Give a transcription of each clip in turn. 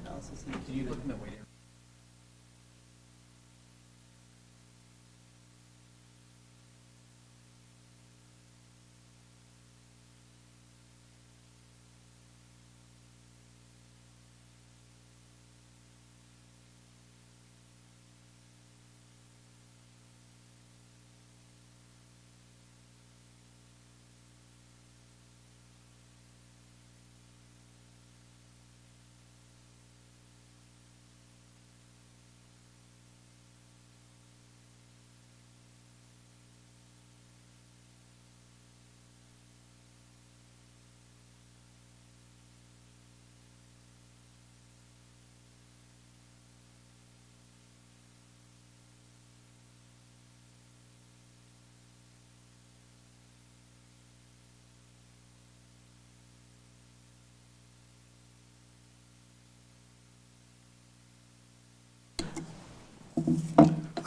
analysis. Can you put them at weighted?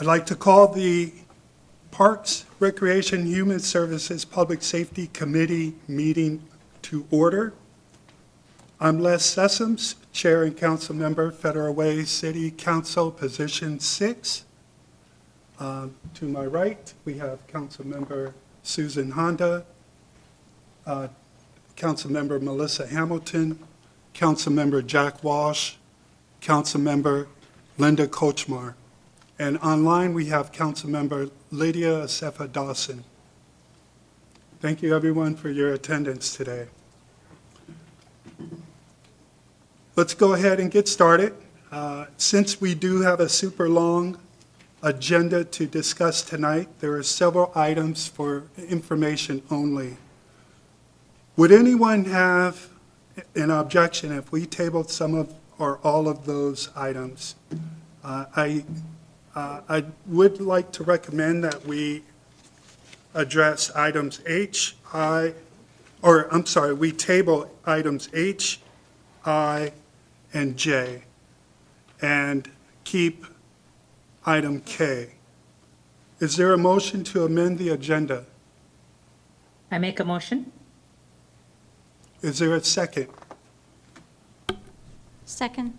I'd like to call the Parks, Recreation, Human Services, Public Safety Committee meeting to order. I'm Les Sessoms, Chair and Council Member, Federal Way City Council, Position 6. To my right, we have Council Member Susan Honda, Council Member Melissa Hamilton, Council Member Jack Walsh, Council Member Linda Kochmar. And online, we have Councilmember Lydia Asefa Dawson. Thank you, everyone, for your attendance today. Let's go ahead and get started. Since we do have a super long agenda to discuss tonight, there are several items for information only. Would anyone have an objection if we tabled some of or all of those items? I would like to recommend that we address items we table items H, I, and J, and keep item K. Is there a motion to amend the agenda? I make a motion. Is there a second? Second.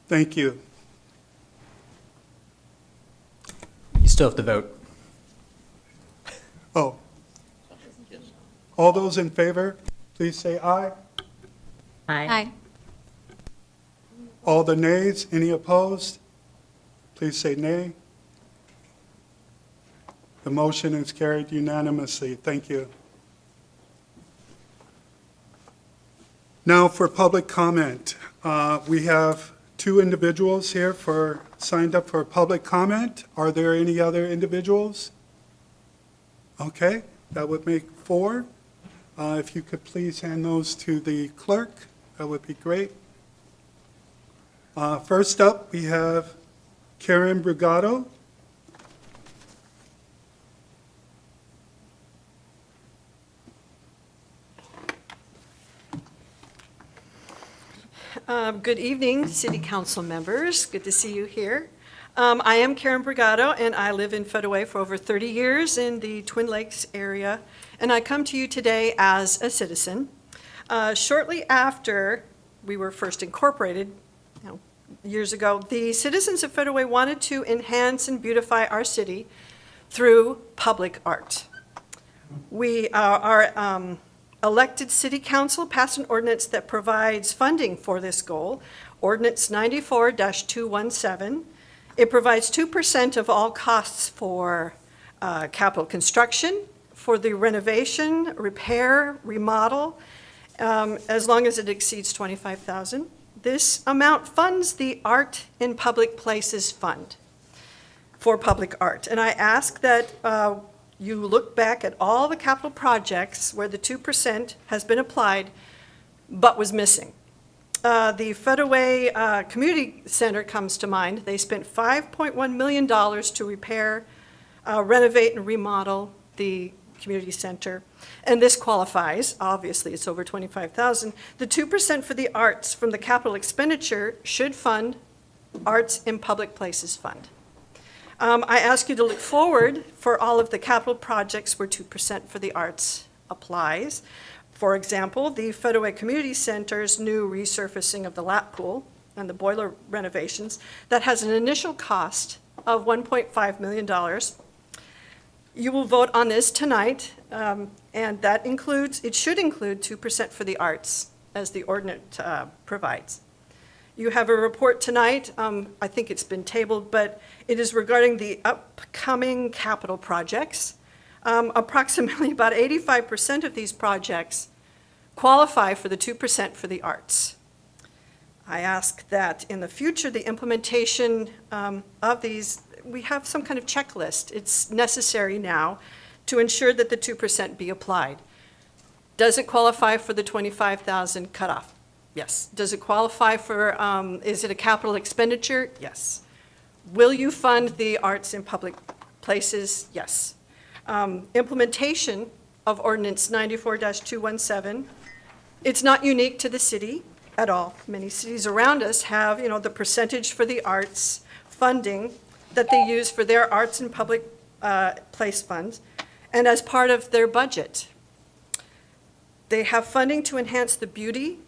Thank you. You still have to vote. Oh. All those in favor, please say aye. Aye. All the nays, any opposed? Please say nay. The motion is carried unanimously. Thank you. Now for public comment. We have two individuals here signed up for public comment. Are there any other individuals? Okay, that would make 4. If you could please hand those to the clerk, that would be great. First up, we have Karen Brugado. Good evening, City Council members. Good to see you here. I am Karen Brugado, and I live in Federal Way for over 30 years in the Twin Lakes area, and I come to you today as a citizen. Shortly after we were first incorporated, years ago, the citizens of Federal Way wanted to enhance and beautify our city through public art. Our elected city council passed an ordinance that provides funding for this goal, Ordinance 94-217. It provides 2% of all costs for capital construction, for the renovation, repair, remodel, as long as it exceeds $25,000. This amount funds the Art in Public Places Fund for public art. And I ask that you look back at all the capital projects where the 2% has been applied but was missing. The Federal Way Community Center comes to mind. They spent $5.1 million to repair, renovate, and remodel the community center. And this qualifies, obviously, it's over $25,000. The 2% for the arts from the capital expenditure should fund Arts in Public Places Fund. I ask you to look forward for all of the capital projects where 2% for the arts applies. For example, the Federal Community Center's new resurfacing of the lap pool and the boiler renovations, that has an initial cost of $1.5 million. You will vote on this tonight, and that includes, it should include 2% for the arts, as the ordinance provides. You have a report tonight, I think it's been tabled, but it is regarding the upcoming capital projects. Approximately about 85% of these projects qualify for the 2% for the arts. I ask that in the future, the implementation of these, we have some kind of checklist. It's necessary now to ensure that the 2% be applied. Does it qualify for the 25,000 cutoff? Yes. Does it qualify for, is it a capital expenditure? Yes. Will you fund the arts in public places? Yes. Implementation of Ordinance 94-217, it's not unique to the city at all. Many cities around us have, the percentage for the arts funding that they use for their arts and public place funds, and as part of their budget. They have funding to enhance the beauty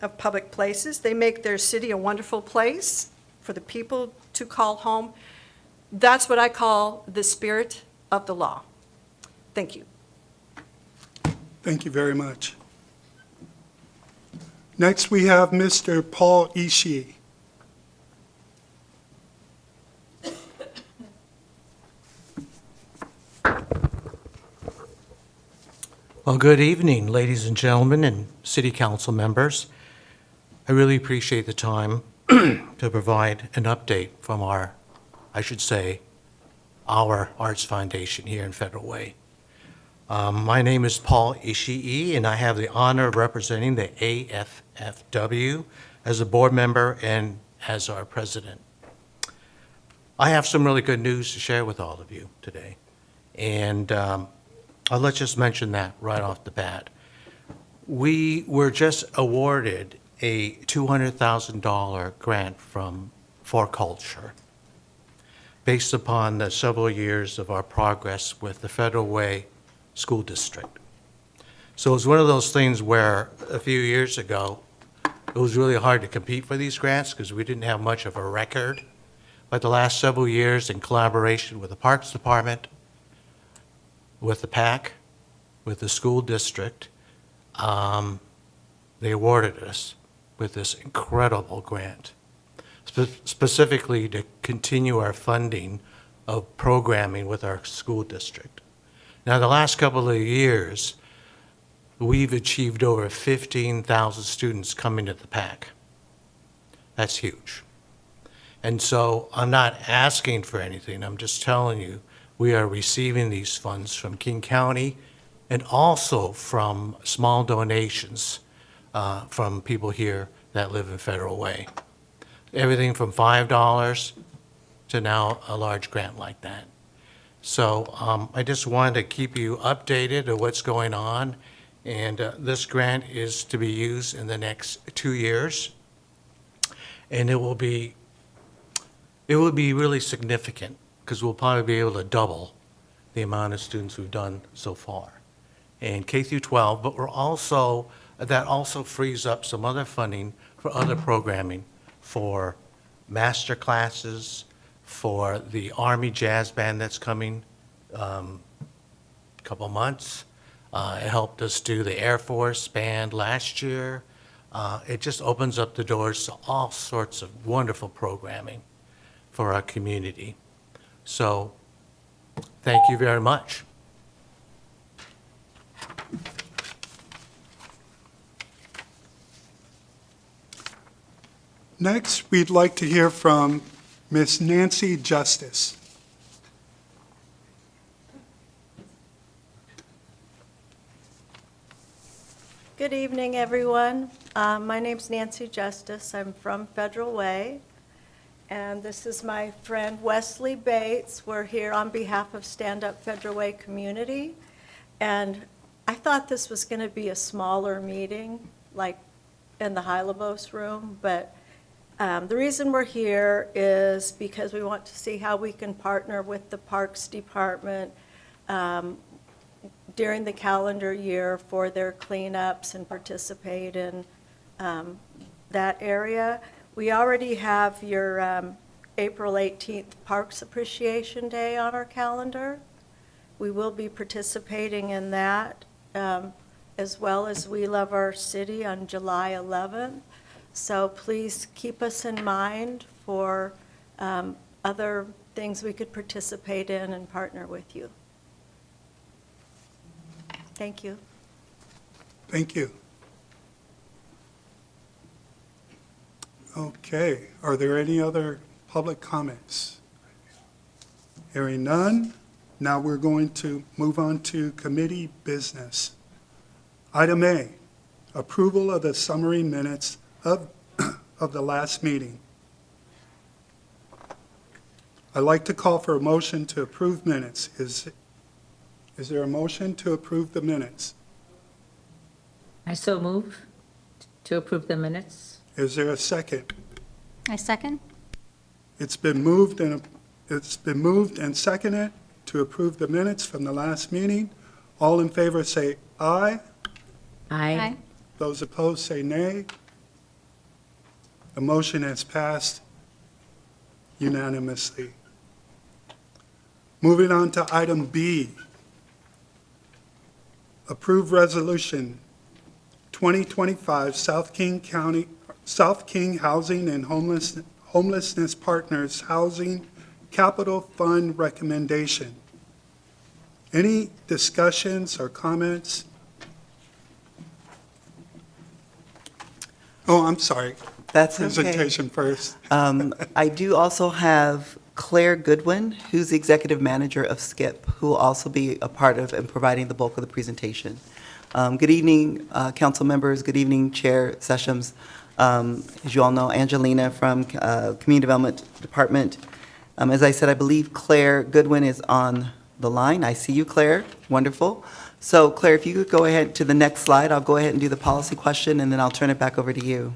of public places. They make their city a wonderful place for the people to call home. That's what I call the spirit of the law. Thank you. Thank you very much. Next, we have Mr. Paul Ishii. Well, good evening, ladies and gentlemen, and city council members. I really appreciate the time to provide an update from our Arts Foundation here in Federal Way. My name is Paul Ishii, and I have the honor of representing the AFFW as a board member and as our president. I have some really good news to share with all of you today, and let's just mention that right off the bat. We were just awarded a $200,000 grant from For Culture based upon the several years of our progress with the Federal Way School District. So it was one of those things where a few years ago, it was really hard to compete for these grants because we didn't have much of a record. But the last several years, in collaboration with the Parks Department, with the PAC, with the school district, they awarded us with this incredible grant, specifically to continue our funding of programming with our school district. Now, the last couple of years, we've achieved over 15,000 students coming to the PAC. That's huge. And so I'm not asking for anything, I'm just telling you, we are receiving these funds from King County and also from small donations from people here that live in Federal Way. Everything from $5 to now a large grant like that. So I just wanted to keep you updated of what's going on. And this grant is to be used in the next 2 years. And it will be really significant because we'll probably be able to double the amount of students we've done so far in K through 12, but that also frees up some other funding for other programming, for master classes, for the Army Jazz Band that's coming a couple months. It helped us do the Air Force Band last year. It just opens up the doors to all sorts of wonderful programming for our community. So, thank you very much. Next, we'd like to hear from Ms. Nancy Justice. Good evening, everyone. My name's Nancy Justice. I'm from Federal Way, and this is my friend Wesley Bates. We're here on behalf of Stand Up Federal Way community, and I thought this was going to be a smaller meeting, like in the Hylabos room, but the reason we're here is because we want to see how we can partner with the Parks Department, during the calendar year for their cleanups and participate in that area. We already have your April 18th Parks Appreciation Day on our calendar. We will be participating in that, as well as We Love Our City on July 11th. So please keep us in mind for other things we could participate in and partner with you. Thank you. Thank you. Okay, are there any other public comments? Hearing none, now we're going to move on to committee business. Item A, approval of the summary minutes of the last meeting. I'd like to call for a motion to approve minutes. Is there a motion to approve the minutes? I so move to approve the minutes. Is there a second? I second. It's been moved and seconded to approve the minutes from the last meeting. All in favor say aye. Aye. Those opposed say nay. The motion has passed unanimously. Moving on to item B. Approve resolution 2025 South King Housing and Homelessness Partners Housing Capital Fund recommendation. Any discussions or comments? Oh, I'm sorry. That's okay. Presentation first. I do also have Claire Goodwin, who's the executive manager of SKIP, who will also be a part of and providing the bulk of the presentation. Good evening, council members. Good evening, Chair Sessions. As you all know, Angelina from Community Development Department. As I said, I believe Claire Goodwin is on the line. I see you, Claire. Wonderful. So, Claire, if you could go ahead to the next slide, I'll go ahead and do the policy question, and then I'll turn it back over to you.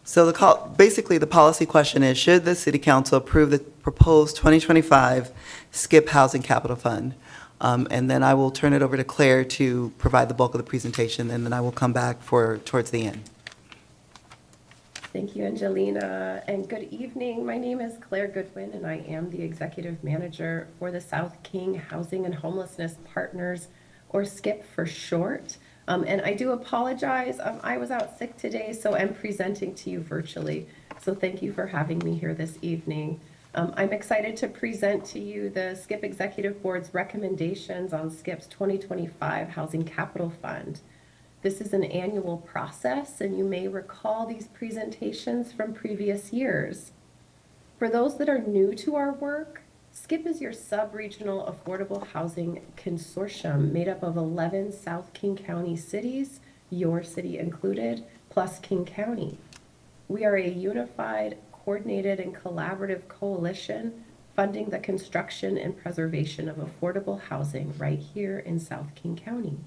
So basically, the policy question is, should the City Council approve the proposed 2025 SKIP Housing Capital Fund? And then I will turn it over to Claire to provide the bulk of the presentation, and then I will come back towards the end. Thank you, Angelina, and good evening. My name is Claire Goodwin, and I am the Executive Manager for the South King Housing and Homelessness Partners, or SKIP for short. And I do apologize, I was out sick today, so I'm presenting to you virtually. So thank you for having me here this evening. I'm excited to present to you the SKIP Executive Board's recommendations on SKIP's 2025 Housing Capital Fund. This is an annual process, and you may recall these presentations from previous years. For those that are new to our work, SKIP is your sub-regional affordable housing consortium made up of 11 South King County cities, your city included, plus King County. We are a unified, coordinated, and collaborative coalition funding the construction and preservation of affordable housing right here in South King County.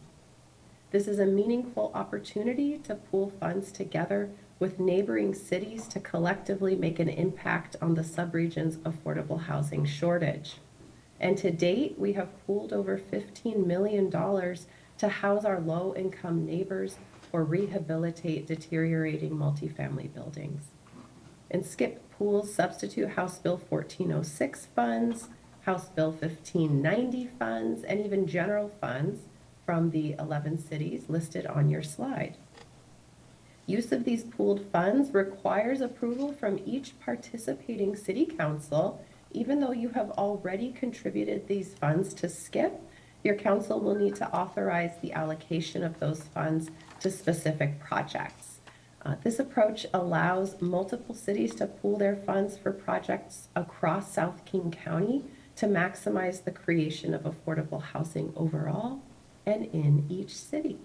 This is a meaningful opportunity to pool funds together with neighboring cities to collectively make an impact on the subregion's affordable housing shortage. And to date, we have pooled over $15 million to house our low-income neighbors or rehabilitate deteriorating multifamily buildings. And SKIP pools substitute House Bill 1406 funds, House Bill 1590 funds, and even general funds from the 11 cities listed on your slide. Use of these pooled funds requires approval from each participating city council. Even though you have already contributed these funds to SKIP, your council will need to authorize the allocation of those funds to specific projects. This approach allows multiple cities to pool their funds for projects across South King County to maximize the creation of affordable housing overall and in each city.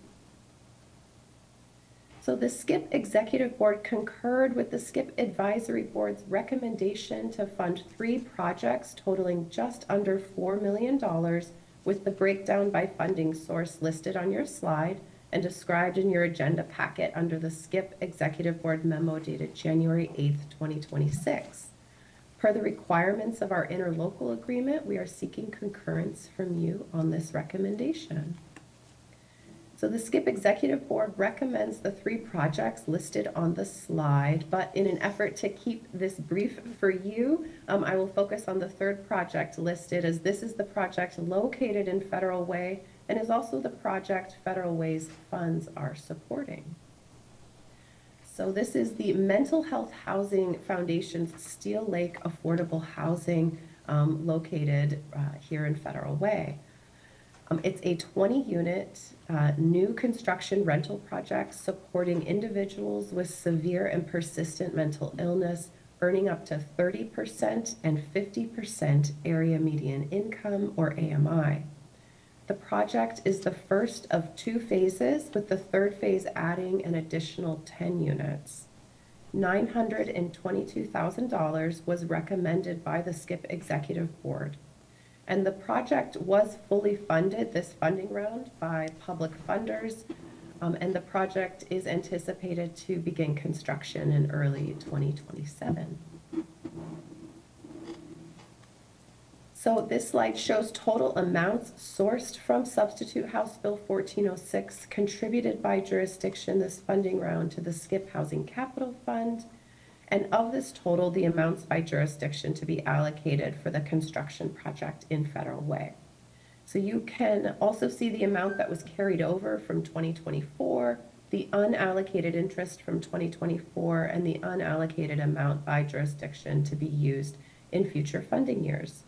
So the SKIP Executive Board concurred with the SKIP Advisory Board's recommendation to fund 3 projects totaling just under $4 million, with the breakdown by funding source listed on your slide and described in your agenda packet under the SKIP Executive Board memo dated January 8th, 2026. Per the requirements of our interlocal agreement, we are seeking concurrence from you on this recommendation. So the SCIP Executive Board recommends the 3 projects listed on the slide, but in an effort to keep this brief for you, I will focus on the 3rd project listed, as this is the project located in Federal Way and is also the project Federal Way's funds are supporting. So this is the Mental Health Housing Foundation's Steel Lake Affordable Housing located here in Federal Way. It's a 20-unit new construction rental project supporting individuals with severe and persistent mental illness, earning up to 30% and 50% area median income, or AMI. The project is the first of 2 phases, with the 3rd phase adding an additional 10 units. $922,000 was recommended by the SCIP Executive Board. And the project was fully funded this funding round by public funders, and the project is anticipated to begin construction in early 2027. So this slide shows total amounts sourced from Substitute House Bill 1406, contributed by jurisdiction this funding round to the SCIP Housing Capital Fund. And of this total, the amounts by jurisdiction to be allocated for the construction project in Federal Way. So you can also see the amount that was carried over from 2024, the unallocated interest from 2024, and the unallocated amount by jurisdiction to be used in future funding years.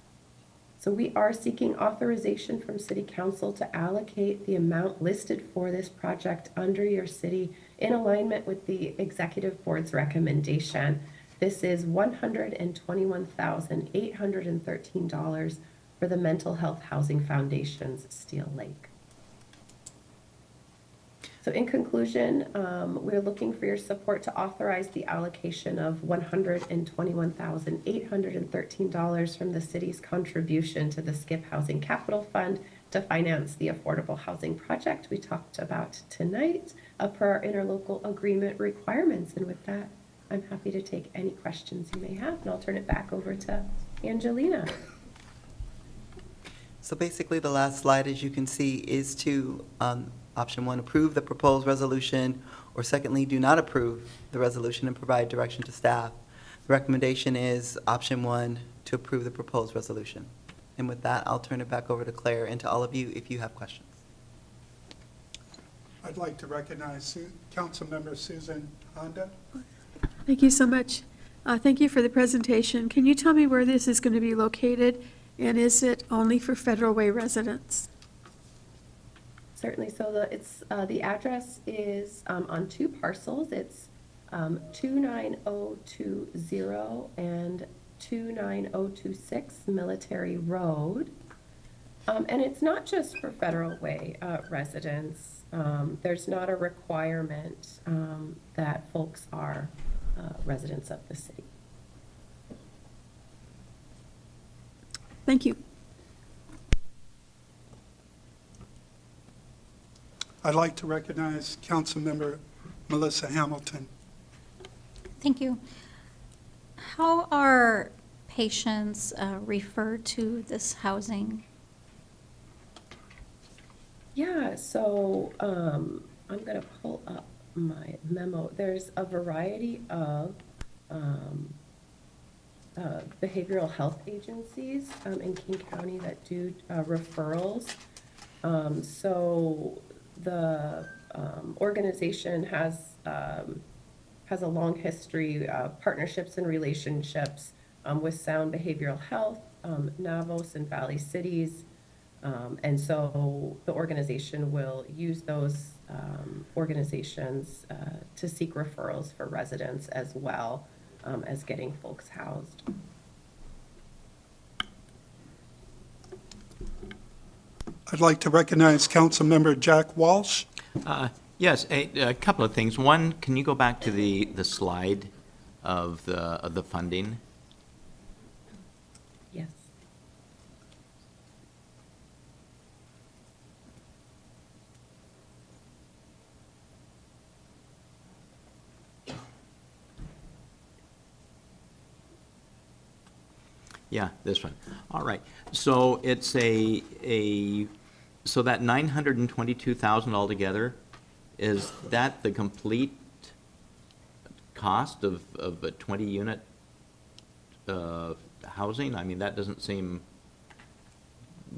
So we are seeking authorization from City Council to allocate the amount listed for this project under your city in alignment with the Executive Board's recommendation. This is $121,813 for the Mental Health Housing Foundation's Steel Lake. So in conclusion, we're looking for your support to authorize the allocation of $121,813 from the city's contribution to the SCIP Housing Capital Fund to finance the affordable housing project we talked about tonight, per our interlocal agreement requirements. And with that, I'm happy to take any questions you may have, and I'll turn it back over to Angelina. So basically, the last slide, as you can see, is to option 1, approve the proposed resolution, or secondly, do not approve the resolution and provide direction to staff. The recommendation is option 1, to approve the proposed resolution. And with that, I'll turn it back over to Claire and to all of you if you have questions. I'd like to recognize Councilmember Susan Honda. Thank you so much. Thank you for the presentation. Can you tell me where this is going to be located, and is it only for Federal Way residents? Certainly. So the address is on 2 parcels. It's 29020 and 29026 Military Road. And it's not just for Federal Way residents. There's not a requirement that folks are residents of the city. Thank you. I'd like to recognize Councilmember Melissa Hamilton. Thank you. How are patients referred to this housing? Yeah, so I'm going to pull up my memo. There's a variety of behavioral health agencies in King County that do referrals. So the organization has a long history of partnerships and relationships with Sound Behavioral Health, Navos, and Valley Cities. And so the organization will use those organizations to seek referrals for residents as well as getting folks housed. I'd like to recognize Councilmember Jack Walsh. Yes, a couple of things. One, can you go back to the slide of the funding? Yes. Yeah, this one. All right. So it's so that 922,000 altogether, is that the complete cost of a 20-unit housing? I mean, that doesn't seem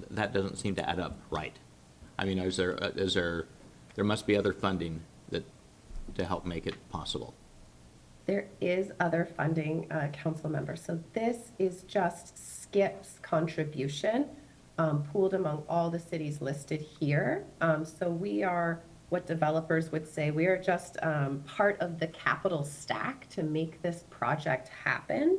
to add up right. I mean, there must be other funding to help make it possible. There is other funding, council members. So this is just SCIP's contribution, pooled among all the cities listed here. So we are, what developers would say, we are just part of the capital stack to make this project happen.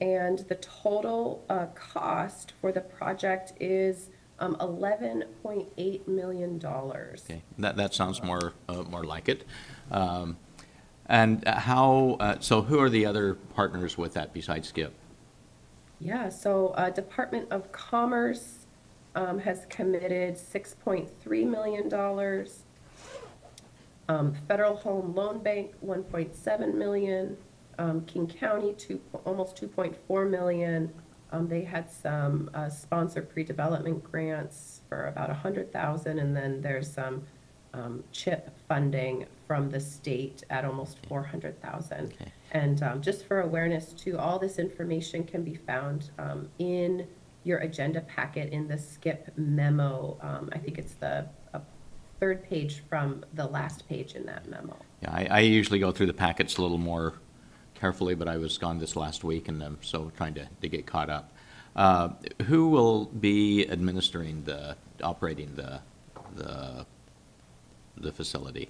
And the total cost for the project is $11.8 million. Okay, that sounds more like it. And how, so who are the other partners with that besides SCIP? Yeah, so Department of Commerce has committed $6.3 million. Federal Home Loan Bank, $1.7 million. King County, almost $2.4 million. They had some sponsor pre-development grants for about $100,000, and then there's some CHIP funding from the state at almost $400,000. Okay. And just for awareness too, all this information can be found in your agenda packet in the SCIP memo. I think it's the third page from the last page in that memo. Yeah, I usually go through the packets a little more carefully, but I was gone this last week, and I'm so trying to get caught up. Who will be administering operating the facility?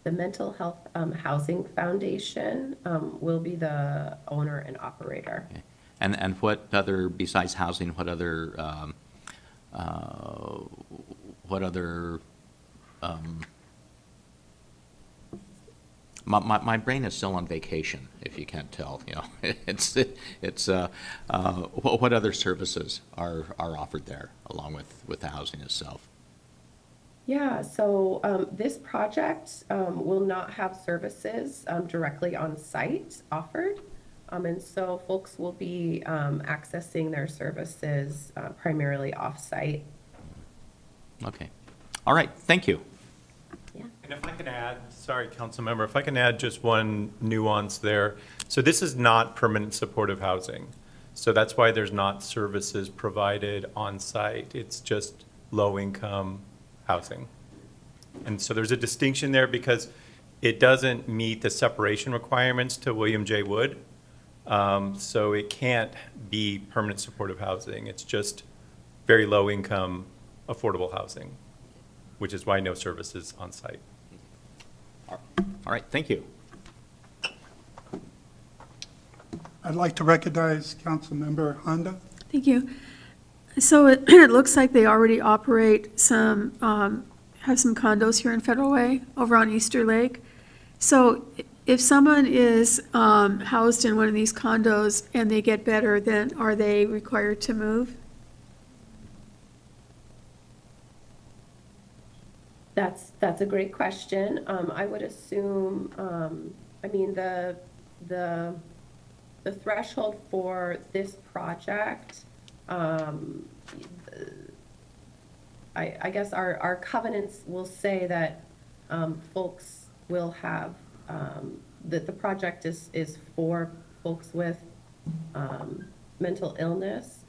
The Mental Health Housing Foundation will be the owner and operator. Okay. And what other, besides housing, what other my brain is still on vacation, if you can't tell, you know. What other services are offered there along with the housing itself? Yeah, so this project will not have services directly on site offered. And so folks will be accessing their services primarily off-site. Okay. All right, thank you. Yeah. And if I can add, sorry, council member, if I can add just one nuance there. So this is not permanent supportive housing. So that's why there's not services provided on site. It's just low-income housing. And so there's a distinction there because it doesn't meet the separation requirements to William J. Wood. So it can't be permanent supportive housing. It's just very low-income, affordable housing, which is why no services on site. All right, thank you. I'd like to recognize Councilmember Honda. Thank you. So it looks like they already operate some, have some condos here in Federal Way over on Easter Lake. So if someone is housed in one of these condos and they get better, then are they required to move? That's a great question. I would assume, I mean, the threshold for this project, I guess our covenants will say that folks will have, that the project is for folks with mental illness.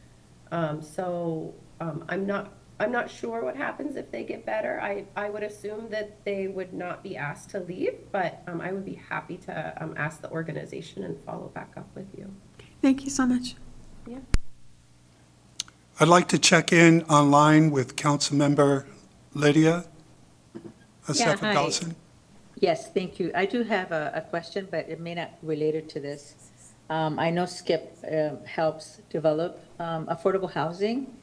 So I'm not sure what happens if they get better. I would assume that they would not be asked to leave, but I would be happy to ask the organization and follow back up with you. Thank you so much. Yeah. I'd like to check in online with Councilmember Lydia Yeah, hi. Dawson. Yes, thank you. I do have a question, but it may not relate to this. I know SCIP helps develop affordable housing.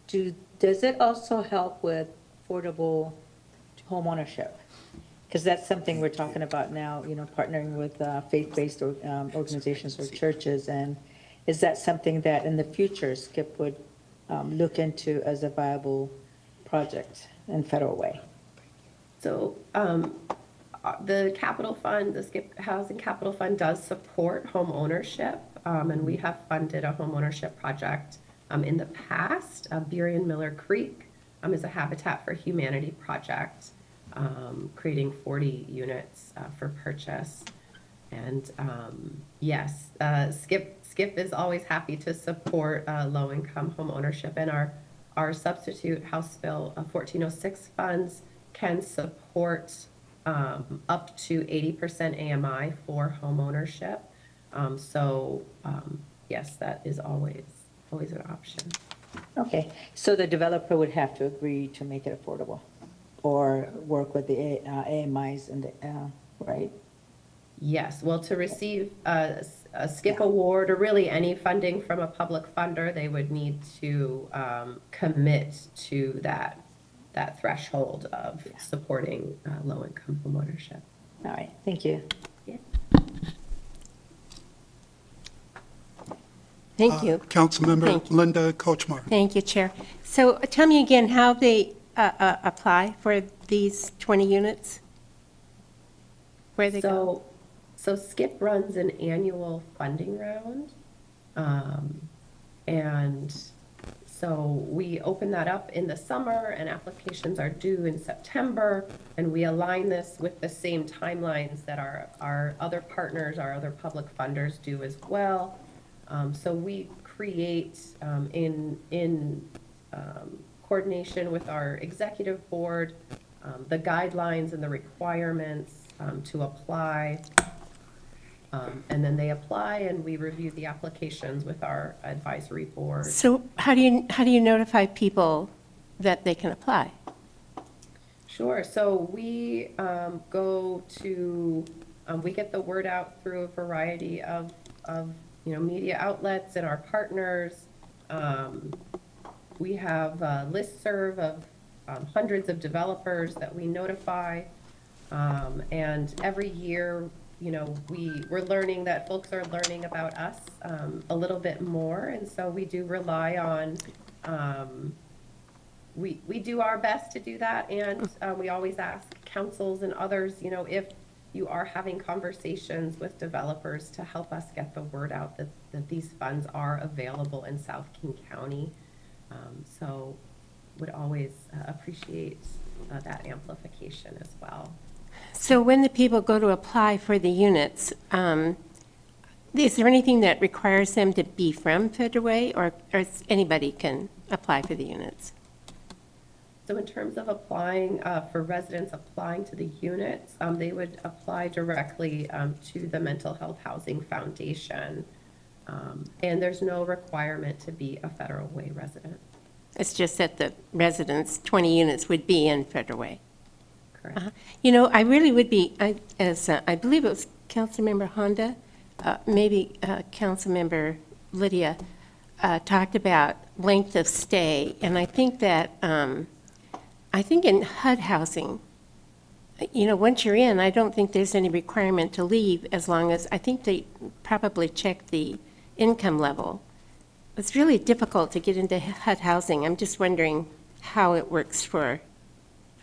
Does it also help with affordable homeownership? Because that's something we're talking about now, you know, partnering with faith-based organizations or churches. And is that something that in the future SCIP would look into as a viable project in Federal Way? So the capital fund, the Skip Housing Capital Fund does support home ownership, and we have funded a home ownership project in the past. Burien Miller Creek is a Habitat for Humanity project, creating 40 units for purchase. And yes, Skip is always happy to support low-income home ownership, and our substitute House Bill 1406 funds can support up to 80% AMI for home ownership. Yes, that is always an option. Okay, so the developer would have to agree to make it affordable or work with the AMIs and the, right? Yes, well, to receive a SKIP award, or really any funding from a public funder, they would need to commit to that threshold of supporting low-income homeownership. All right, thank you. Thank you. Councilmember Thank you. Linda Kochmar. Thank you, Chair. So tell me again how they apply for these 20 units? Where they go? So SKIP runs an annual funding round. And so we open that up in the summer, and applications are due in September. And we align this with the same timelines that our other partners, our other public funders do as well. So we create in coordination with our executive board, the guidelines and the requirements to apply. And then they apply, and we review the applications with our advisory board. So how do you notify people that they can apply? Sure. So we go to, we get the word out through a variety of media outlets and our partners. We have a listserv of hundreds of developers that we notify. And every year, we're learning that folks are learning about us a little bit more. And so we do rely on, we do our best to do that. And we always ask councils and others, if you are having conversations with developers, to help us get the word out that these funds are available in South King County. So would always appreciate that amplification as well. So when the people go to apply for the units, is there anything that requires them to be from Federal Way, or anybody can apply for the units? So in terms of applying, for residents applying to the units, they would apply directly to the Mental Health Housing Foundation. And there's no requirement to be a Federal Way resident. It's just that the residents, 20 units, would be in Federal Way. Correct. I really would be, as I believe it was Councilmember Honda, maybe Councilmember Lydia, talked about length of stay, and I think that, I think in HUD housing, once you're in, I don't think there's any requirement to leave, as long as, I think they probably check the income level. It's really difficult to get into HUD housing. I'm just wondering how it works for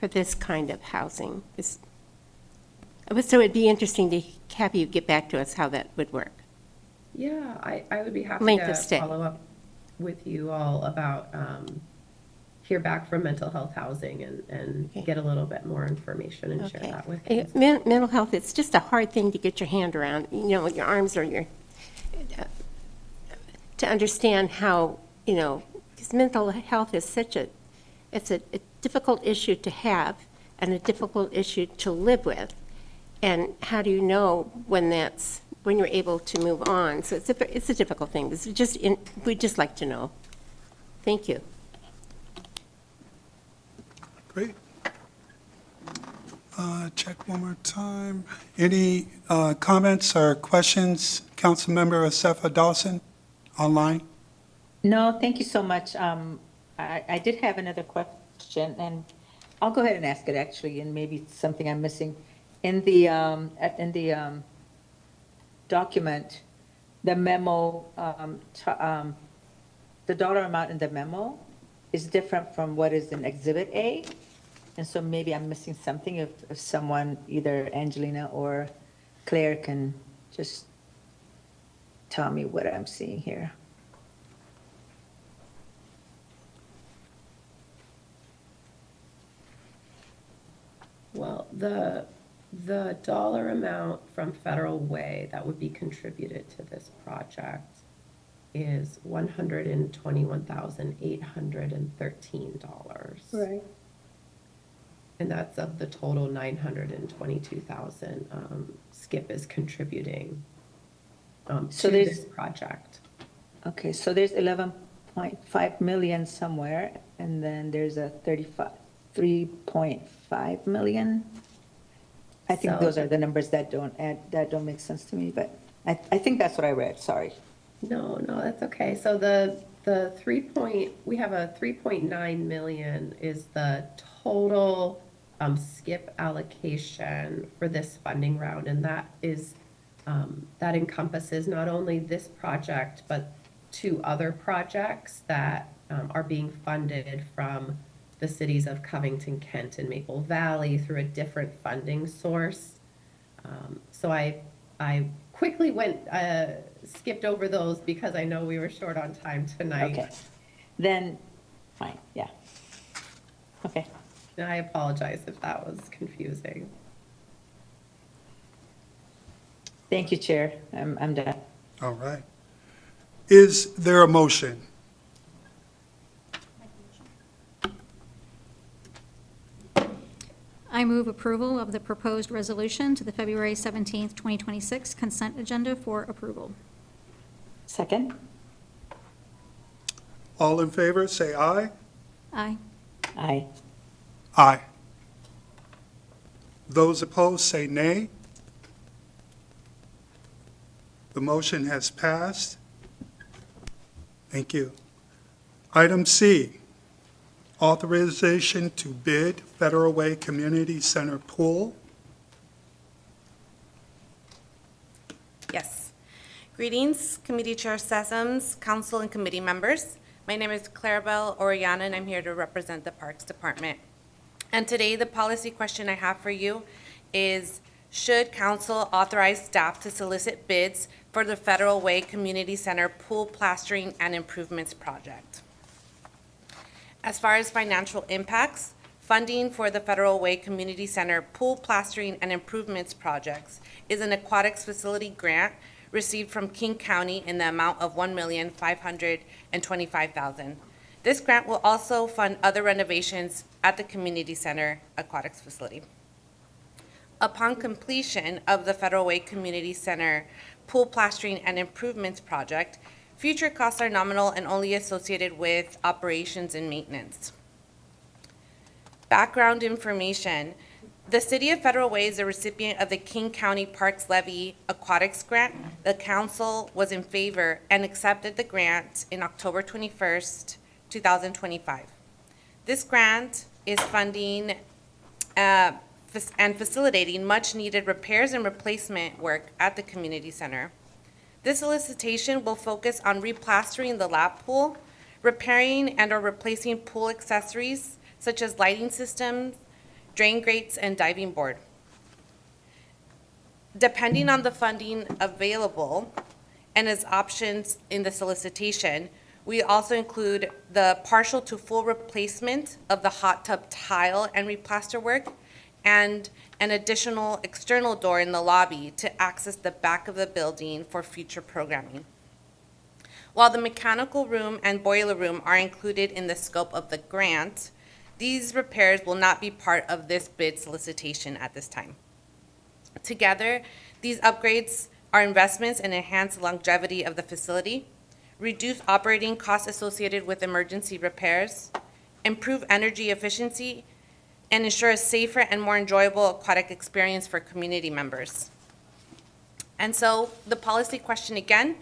this kind of housing. So it'd be interesting to have you get back to us how that would work. Yeah, I would be happy Length to of stay. follow up with you all about, hear back from Mental Health Housing and Okay. get a little bit more information and share Okay. that with you. Mental health, it's just a hard thing to get your hand around, your arms or to understand how, because mental health is it's a difficult issue to have and a difficult issue to live with. And how do you know when you're able to move on? So it's a difficult thing. We'd just like to know. Thank you. Great. Check one more time. Any comments or questions, Councilmember Asefa Dawson, online? No, thank you so much. I did have another question, and I'll go ahead and ask it actually, and maybe it's something I'm missing. In the document, the memo, the dollar amount in the memo is different from what is in Exhibit A. And so maybe I'm missing something if someone, either Angelina or Claire, can just tell me what I'm seeing here. Well, the dollar amount from Federal Way that would be contributed to this project is $121,813. Right. And that's of the total 922,000 Skip is contributing So to there's- this project. Okay, so there's 11.5 million somewhere, and then there's a 3.5 million. I think So- those are the numbers that don't make sense to me, but I think that's what I read, sorry. No, that's okay. So we have a 3.9 million is the total Skip allocation for this funding round, and that is, that encompasses not only this project, but 2 other projects that are being funded from the cities of Covington, Kent, and Maple Valley through a different funding source. So I quickly skipped over those because I know we were short on time tonight. Okay, then, fine, yeah. Okay, And I apologize if that was confusing. thank you, Chair, I'm done. All right. Is there a motion? I move approval of the proposed resolution to the February 17th, 2026 consent agenda for approval. Second? All in favor, say aye. Aye. Aye. Aye. Those opposed, say nay. The motion has passed. Thank you. Item C, authorization to bid Federal Way Community Center pool. Yes. Greetings, Committee Chair Sessoms, Council and Committee members. My name is Clarabelle Orellana, and I'm here to represent the Parks Department. And today, the policy question I have for you is, should Council authorize staff to solicit bids for the Federal Way Community Center pool plastering and improvements project? As far as financial impacts, funding for the Federal Way Community Center pool plastering and improvements projects is an aquatics facility grant received from King County in the amount of $1,525,000. This grant will also fund other renovations at the community center aquatics facility. Upon completion of the Federal Way Community Center pool plastering and improvements project, future costs are nominal and only associated with operations and maintenance. Background information. The City of Federal Way is a recipient of the King County Parks Levy Aquatics Grant. The council was in favor and accepted the grant in October 21st, 2025. This grant is funding and facilitating much-needed repairs and replacement work at the community center. This solicitation will focus on replastering the lap pool, repairing and/or replacing pool accessories such as lighting systems, drain grates, and diving board. Depending on the funding available and as options in the solicitation, we also include the partial to full replacement of the hot tub tile and replaster work, and an additional external door in the lobby to access the back of the building for future programming. While the mechanical room and boiler room are included in the scope of the grant, these repairs will not be part of this bid solicitation at this time. Together, these upgrades are investments and enhance the longevity of the facility, reduce operating costs associated with emergency repairs, improve energy efficiency, and ensure a safer and more enjoyable aquatic experience for community members. And so the policy question again,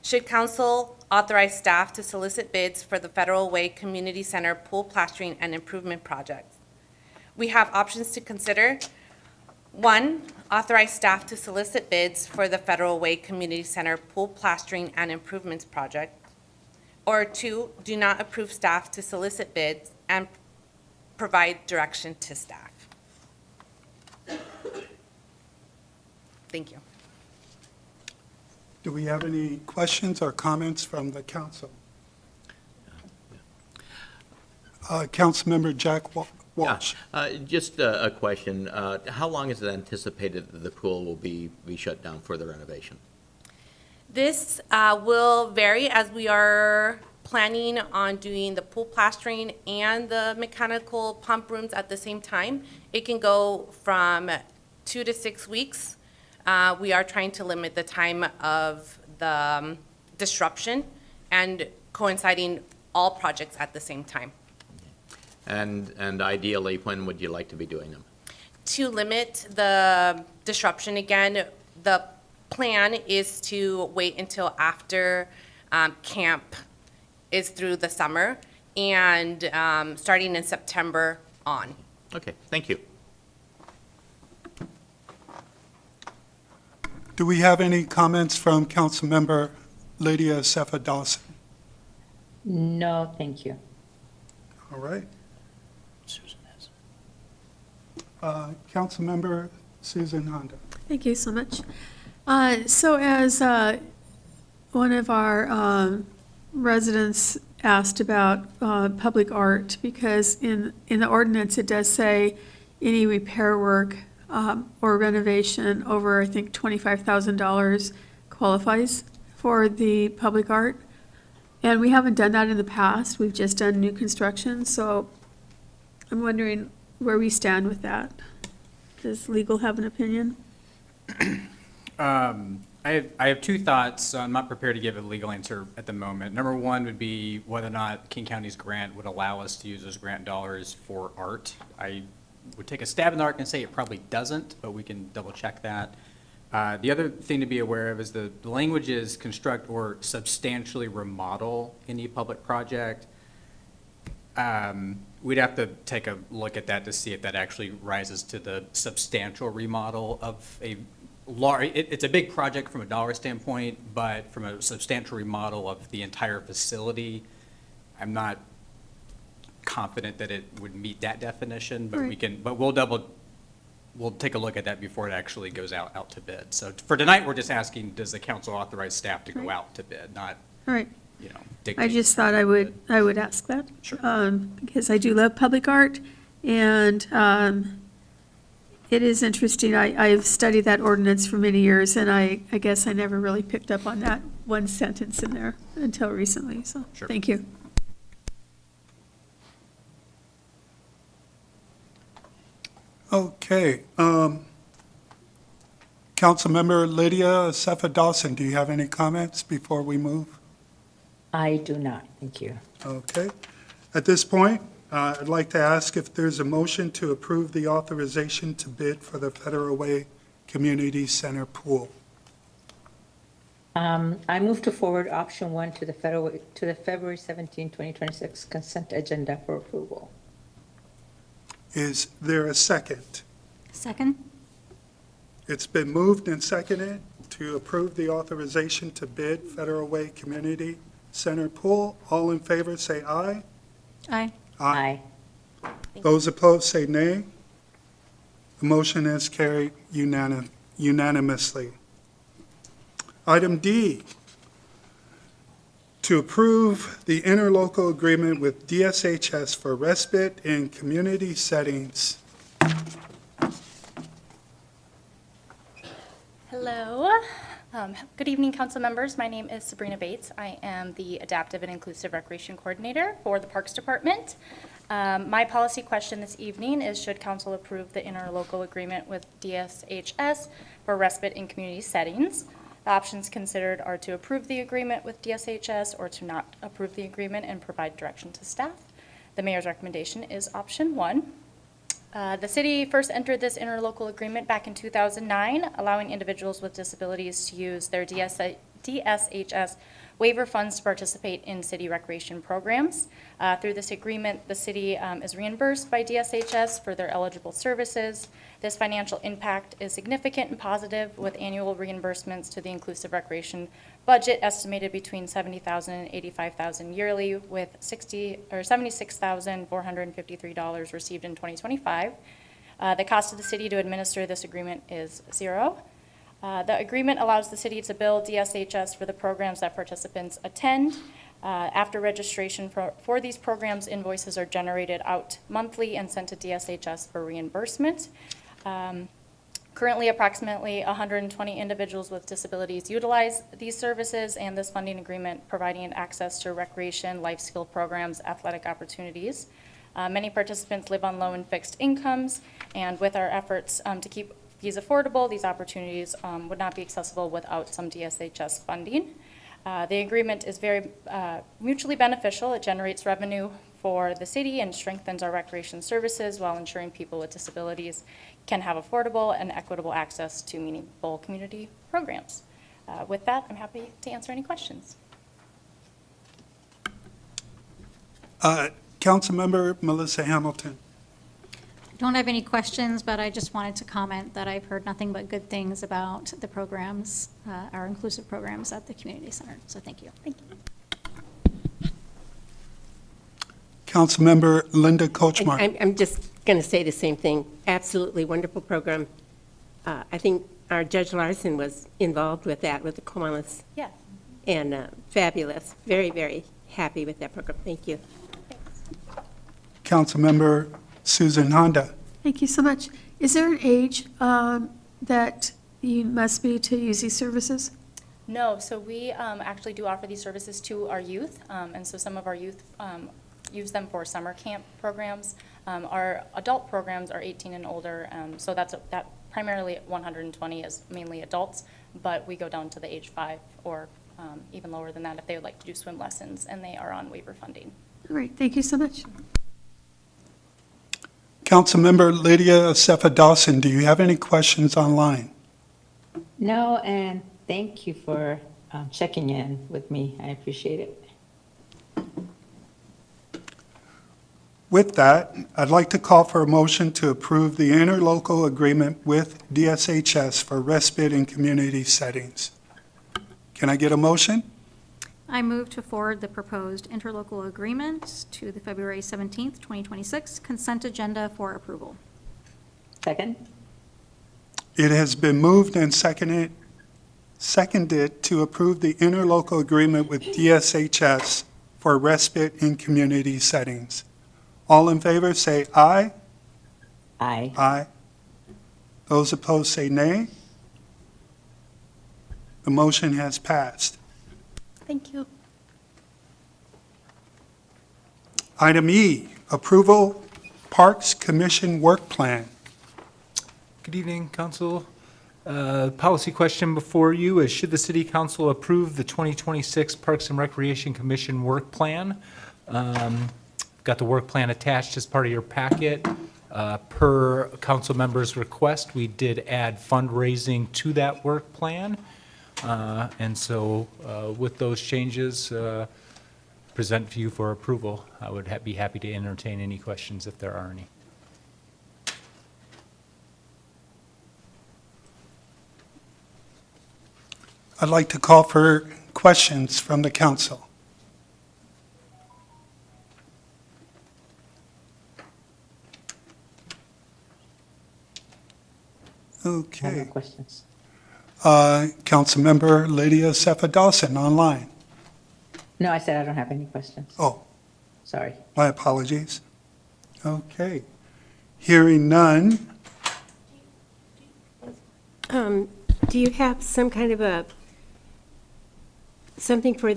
should council authorize staff to solicit bids for the Federal Way Community Center pool plastering and improvement project? We have options to consider. 1, authorize staff to solicit bids for the Federal Way Community Center pool plastering and improvements project. Or 2, do not approve staff to solicit bids and provide direction to staff. Thank you. Do we have any questions or comments from the council? Councilmember Jack Walsh. Just a question. How long is it anticipated that the pool will be shut down for the renovation? This will vary as we are planning on doing the pool plastering and the mechanical pump rooms at the same time. It can go from 2 to 6 weeks. We are trying to limit the time of the disruption and coinciding all projects at the same time. And ideally, when would you like to be doing them? To limit the disruption again, the plan is to wait until after camp is through the summer and starting in September on. Okay, thank you. Do we have any comments from Councilmember Lydia Sefa Dawson? No, thank you. All right. Councilmember Susan Honda. Thank you so much. So as one of our residents asked about public art, because in the ordinance, it does say any repair work or renovation over, I think, $25,000 qualifies for the public art. And we haven't done that in the past. We've just done new construction. So I'm wondering where we stand with that. Does legal have an opinion? I have two thoughts. So I'm not prepared to give a legal answer at the moment. Number one would be whether or not King County's grant would allow us to use those grant dollars for art. I would take a stab in the dark and say it probably doesn't, but we can double check that. The other thing to be aware of is the language is construct or substantially remodel any public project. We'd have to take a look at that to see if that actually rises to the substantial remodel of a large, it's a big project from a dollar standpoint, but from a substantial remodel of the entire facility, I'm not confident that it would meet that definition, but we Right. can, but we'll take a look at that before it actually goes out to bid. So for tonight, we're just asking, does the council authorize staff to go Right. out to bid, not, All right. dictate? I just thought I would ask that. Sure. Because I do love public art, and it is interesting. I've studied that ordinance for many years, and I guess I never really picked up on that one sentence in there until recently, so, Sure. thank you. Okay. Councilmember Lydia Sefa Dawson, do you have any comments before we move? I do not, thank you. Okay. At this point, I'd like to ask if there's a motion to approve the authorization to bid for the Federal Way Community Center pool. I move to forward option 1 to the February 17, 2026 consent agenda for approval. Is there a second? Second? It's been moved and seconded to approve the authorization to bid Federal Way Community Center pool. All in favor, say aye. Aye. Aye. Those opposed, say nay. The motion is carried unanimously. Item D, to approve the interlocal agreement with DSHS for respite in community settings. Hello. Good evening, council members. My name is Sabrina Bates. I am the Adaptive and Inclusive Recreation Coordinator for the Parks Department. My policy question this evening is, should council approve the interlocal agreement with DSHS for respite in community settings? The options considered are to approve the agreement with DSHS or to not approve the agreement and provide direction to staff. The mayor's recommendation is option 1. The city first entered this interlocal agreement back in 2009, allowing individuals with disabilities to use their DSHS waiver funds to participate in city recreation programs. Through this agreement, the city is reimbursed by DSHS for their eligible services. This financial impact is significant and positive, with annual reimbursements to the inclusive recreation budget estimated between $70,000 and $85,000 yearly, with $76,453 received in 2025. The cost of the city to administer this agreement is zero. The agreement allows the city to bill DSHS for the programs that participants attend. After registration for these programs, invoices are generated out monthly and sent to DSHS for reimbursement. Currently, approximately 120 individuals with disabilities utilize these services, and this funding agreement providing access to recreation, life skill programs, athletic opportunities. Many participants live on low and fixed incomes, and with our efforts to keep fees affordable, these opportunities would not be accessible without some DSHS funding. The agreement is very mutually beneficial. It generates revenue for the city and strengthens our recreation services while ensuring people with disabilities can have affordable and equitable access to meaningful community programs. With that, I'm happy to answer any questions. Councilmember Melissa Hamilton. Don't have any questions, but I just wanted to comment that I've heard nothing but good things about the programs, our inclusive programs at the community center. So thank you. Thank you. Councilmember Linda Kochmar. I'm just going to say the same thing. Absolutely wonderful program. I think our Judge Larson was involved with that, with the Kiwanis. Yeah. And fabulous. Very, very happy with that program. Thank you. Councilmember Susan Honda. Thank you so much. Is there an age that you must be to use these services? No, so we actually do offer these services to our youth, and so some of our youth use them for summer camp programs. Our adult programs are 18 and older, so that primarily 120 is mainly adults, but we go down to the age 5 or even lower than that if they would like to do swim lessons, and they are on waiver funding. Great, thank you so much. Councilmember Lydia Sefa Dawson, do you have any questions online? No, and thank you for checking in with me. I appreciate it. With that, I'd like to call for a motion to approve the interlocal agreement with DSHS for respite in community settings. Can I get a motion? I move to forward the proposed interlocal agreement to the February 17th, 2026 consent agenda for approval. Second? It has been moved and seconded to approve the interlocal agreement with DSHS for respite in community settings. All in favor, say aye. Aye. Aye. Those opposed, say nay. The motion has passed. Thank you. Item E, approval Parks Commission work plan. Good evening, Council. Policy question before you is, should the City Council approve the 2026 Parks and Recreation Commission work plan? Got the work plan attached as part of your packet. Per council members' request, we did add fundraising to that work plan. And so with those changes, present to you for approval. I would be happy to entertain any questions if there are any. I'd like to call for questions from the council. I have no Okay. questions. Councilmember Lydia Sefa Dawson online. No, I said I don't have any questions. Oh, Sorry. my apologies. Okay. Hearing none, Do you have some kind of something for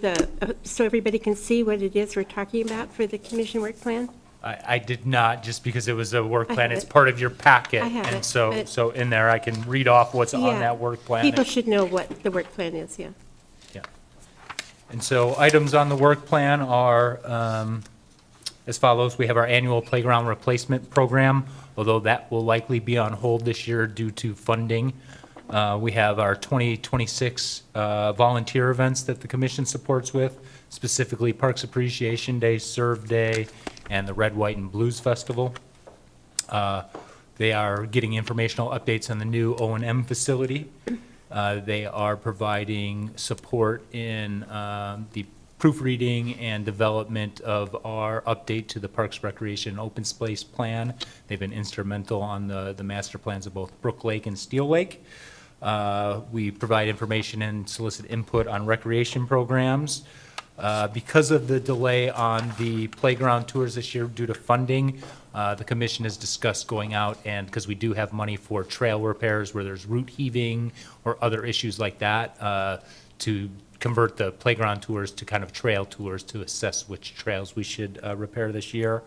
so everybody can see what it is we're talking about for the commission work plan? I did not, just because it was a work I plan. have It's it. part of your packet. I have And it, so, but- so in there, I can read off what's on Yeah. that work plan. People should know what the work plan is, yeah. Yeah. And so items on the work plan are as follows. We have our annual playground replacement program, although that will likely be on hold this year due to funding. We have our 2026 volunteer events that the commission supports with, specifically Parks Appreciation Day, Serve Day, and the Red, White, and Blues Festival. They are getting informational updates on the new O&M facility. They are providing support in the proofreading and development of our update to the Parks, Recreation, Open Space Plan. They've been instrumental on the master plans of both Brook Lake and Steel Lake. We provide information and solicit input on recreation programs. Because of the delay on the playground tours this year due to funding, the commission has discussed going out and, because we do have money for trail repairs where there's root heaving or other issues like that, to convert the playground tours to kind of trail tours to assess which trails we should repair this year.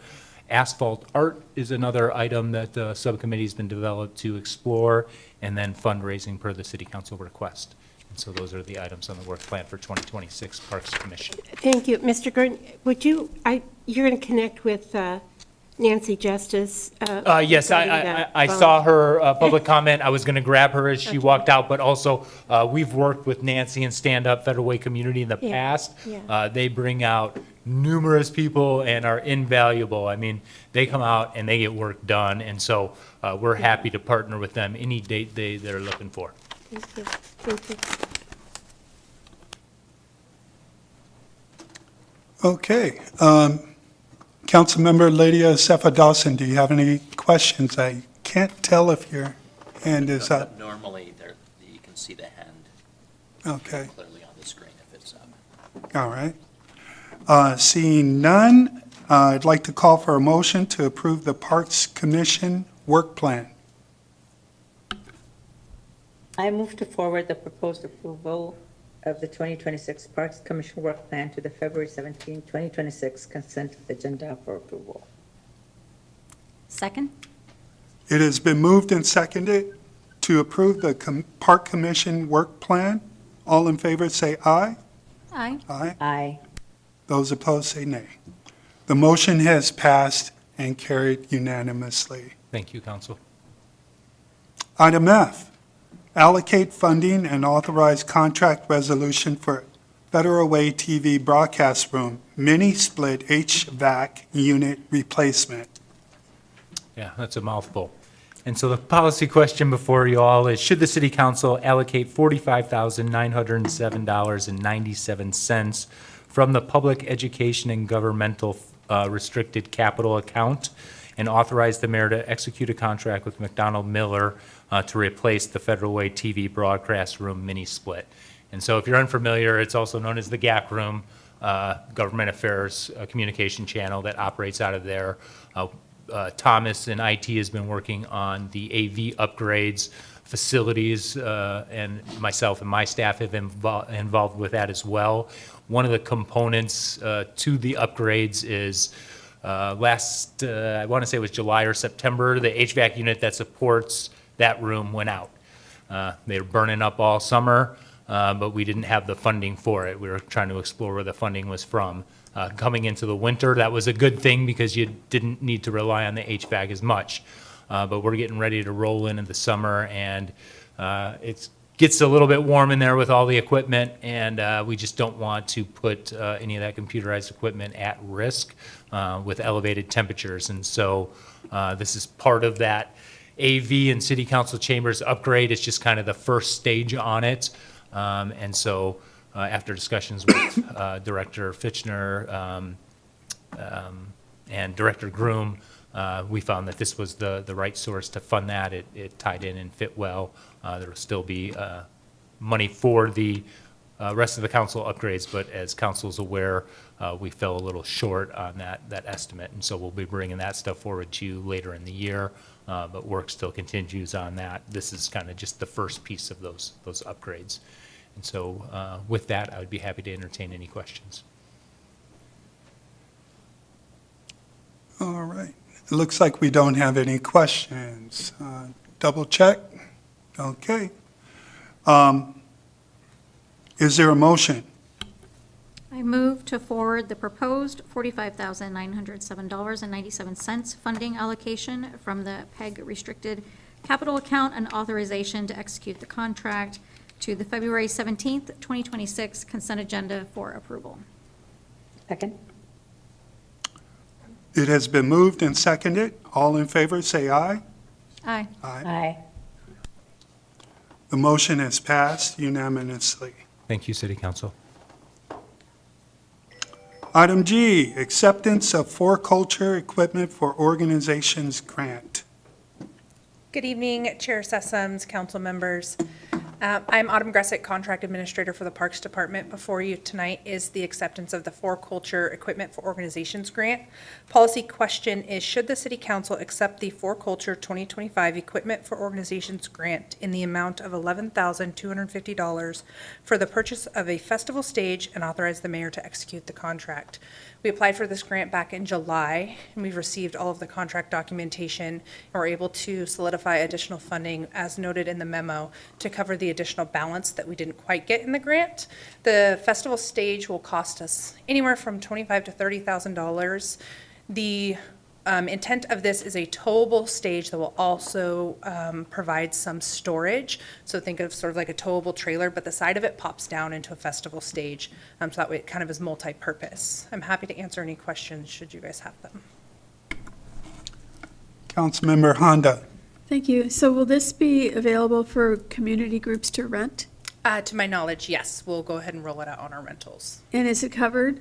Asphalt art is another item that the subcommittee's been developed to explore, and then fundraising per the city council request. And so those are the items on the work plan for 2026 Parks Commission. Thank you. Mr. Gordon, would you, you're going to connect with Nancy Justice? Yes, I saw her public comment. I was going to grab her as she walked out, but also, we've worked with Nancy and Stand Up Federal Way Community in the past. Yeah. They bring out numerous people and are invaluable. I mean, they come out and they get work done, and so we're happy to partner with them any date they're looking for. Thank you. Thank you. Okay. Councilmember Lydia Cefa-Dawson, do you have any questions? I can't tell if your hand is up. Normally, you can see the hand Okay, clearly on the screen if it's up. all right. Seeing none, I'd like to call for a motion to approve the Parks Commission work plan. I move to forward the proposed approval of the 2026 Parks Commission work plan to the February 17, 2026 consent agenda for approval. Second? It has been moved and seconded to approve the Park Commission work plan. All in favor say aye. Aye. Aye. Aye. Those opposed say nay. The motion has passed and carried unanimously. Thank you, council. Item F, allocate funding and authorize contract resolution for Federal Way TV broadcast room mini-split HVAC unit replacement. Yeah, that's a mouthful. And so the policy question before you all is, should the city council allocate $45,907.97 from the Public Education and Governmental Restricted Capital Account and authorize the mayor to execute a contract with McDonald Miller to replace the Federal Way TV broadcast room mini-split? And so if you're unfamiliar, it's also known as the GAC room, Government Affairs Communication Channel that operates out of there. Thomas and IT has been working on the AV upgrades, facilities, and myself and my staff have been involved with that as well. One of the components to the upgrades is I want to say it was July or September, the HVAC unit that supports that room went out. They were burning up all summer, but we didn't have the funding for it. We were trying to explore where the funding was from. Coming into the winter, that was a good thing because you didn't need to rely on the HVAC as much. But we're getting ready to roll into the summer, and it gets a little bit warm in there with all the equipment, and we just don't want to put any of that computerized equipment at risk with elevated temperatures. And so this is part of that AV and city council chambers upgrade. It's just kind of the first stage on it. And so after discussions with Director Fitchner and Director Groom, we found that this was the right source to fund that. It tied in and fit well. There will still be money for the rest of the council upgrades, but as council's aware, we fell a little short on that estimate. And so we'll be bringing that stuff forward to you later in the year, but work still continues on that. This is kind of just the first piece of those upgrades. And so with that, I would be happy to entertain any questions. All right. It looks like we don't have any questions. Double check. Okay. Is there a motion? I move to forward the proposed $45,907.97 funding allocation from the PEG Restricted capital account and authorization to execute the contract to the February 17th, 2026 consent agenda for approval. Second? It has been moved and seconded. All in favor, say aye. Aye. Aye. The motion is passed unanimously. Thank you, City Council. Item G, acceptance of For-Culture Equipment for Organizations grant. Good evening, Chair Sessoms, council members. I'm Autumn Gressick, Contract Administrator for the Parks Department. Before you tonight is the acceptance of the For-Culture Equipment for Organizations grant. Policy question is, should the City Council accept the For-Culture 2025 Equipment for Organizations grant in the amount of $11,250 for the purchase of a festival stage and authorize the mayor to execute the contract? We applied for this grant back in July, and we've received all of the contract documentation, and we're able to solidify additional funding, as noted in the memo, to cover the additional balance that we didn't quite get in the grant. The festival stage will cost us anywhere from $25,000 to $30,000. The intent of this is a towable stage that will also provide some storage. So think of sort of like a towable trailer, but the side of it pops down into a festival stage. So that way it kind of is multi-purpose. I'm happy to answer any questions should you guys have them. Councilmember Honda. Thank you. So will this be available for community groups to rent? To my knowledge, yes, we'll go ahead and roll it out on our rentals. And is it covered?